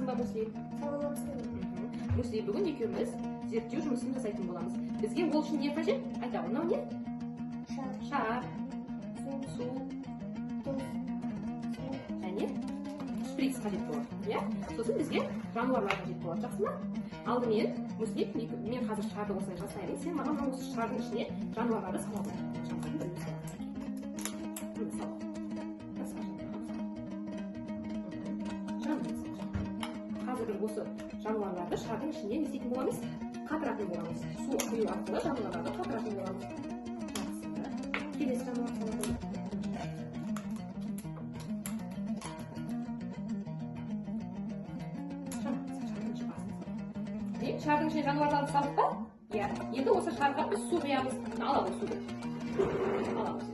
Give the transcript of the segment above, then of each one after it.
саламатсың ба, Мусли? Саламатсың. Мусли, бүгін екеуміз зерттеу жұмысын жасайтын боламыз. Бізге ол үшін не қажет? Айта, мынау не? Шар, су, және шприц қажет болады. Иә? Сосын бізге жануарлар қажет болады. Жақсы ма? Алдымен, Мусли, мен қазір шарды осылай жасаймын. Сен маған осы шардың ішіне жануарларды салып қазір осы жануарларды шардың ішіне не істейтін боламыз? Қатыратын боламыз. Су құю арқылы жануарларды қатыратын боламыз. Жақсы. Келесі жануар саламыз. Шардың ішіне жануарларды салып па? Иә. Енді осы шарға біз су құямыз. Аламыз суды. Аламыз.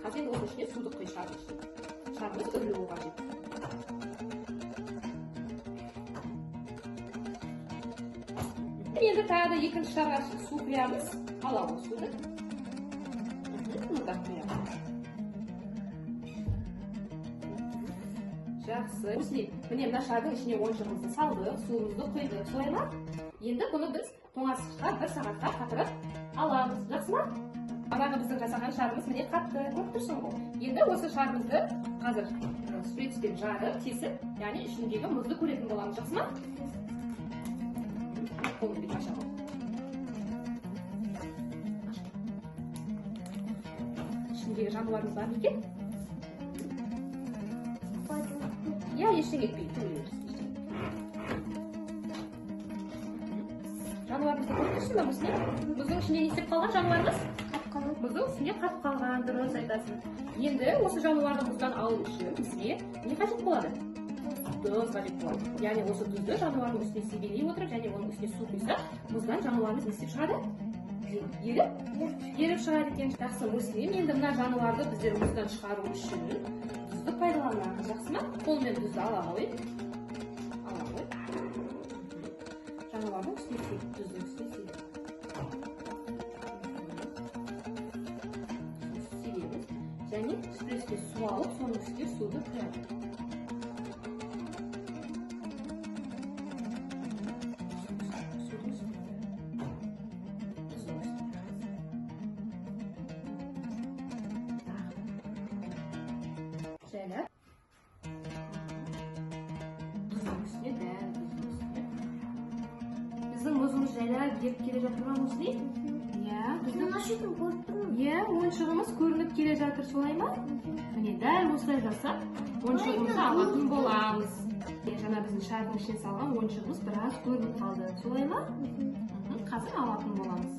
Қазір осы ішіне суды құй шардың ішіне. Шарымыз үрлеуі қажет. Енді тағы да екінші шарға су құямыз. Аламыз суды. Мұнда құямыз. Жақсы. Мусли, міне мына шардың ішіне ойыншығымызды салдық, суымызды құйдық. Солай ма? Енді бұны біз тоңазытқышқа 1 сағатқа қатырып аламыз. Жақсы ма? Бағана біздің жасаған шарымыз міне қатты. Көріп тұрсың ғой. Енді осы шарымызды қазір шприцпен жарып, кесіп, яғни ішіндегі мұзды көретін боламыз. Жақсы ма? Қолымды бүйтіп аша ғой. Ішіндегі жануарымыз бар ма екен? Я ештеңе етпейді. Жануарымызды көріп тұрсың ба, Мусли? Мұздың ішінде не істеп қалған жануарымыз? Мұздың үстінде қатып қалған, дұрыс айтасың. Енді осы жануарды мұздан алу үшін бізге не қажет болады? Тұз қажет болады. Яғни осы тұзды жануардың үстіне себелей отырып, және оның үстіне су құйса, мұздан жануарымыз не істеп шығады? Еріп шығады екен. Жақсы, Мусли, енді мына жануарды біздер мұздан шығару үшін тұзды пайдаланамыз. Жақсы ма? Қолмен тұзды ала ғой. Ала ғой. Жануардың үстіне сейді, тұздың үстіне сейді. Себеміз. Және шприцке су алып, соның үстіне суды құяды. Жайлап. Біздің мұзымыз жайлап еріп келе жатыр ма, Мусли? Иә, ойыншығымыз көрініп келе жатыр, солай ма? Міне дәл осылай жасап, ойыншығымызды алатын боламыз. Жаңа біздің шардың ішіне салған ойыншығымыз біраз көрініп қалды, солай ма? Қазір алатын боламыз.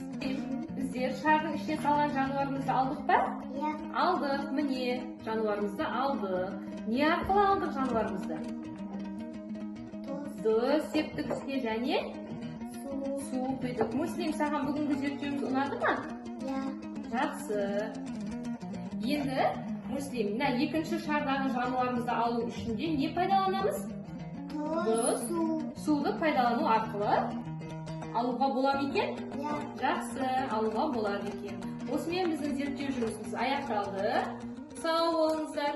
Біздер шардың ішіне салған жануарымызды алдық па? Алдық, міне, жануарымызды алдық. Не арқылы алдық жануарымызды? Тұз септік үстіне және су құйдық. Мусли, саған бүгінгі зерттеуіміз ұнады ма? Жақсы. Енді, Мусли, мына екінші шардағы жануарымызды алу үшін де не пайдаланамыз? Тұз, суды пайдалану арқылы алуға болады екен? Жақсы, алуға болады екен. Осымен біздің зерттеу жұмысымыз аяқталды. Сау болыңыздар.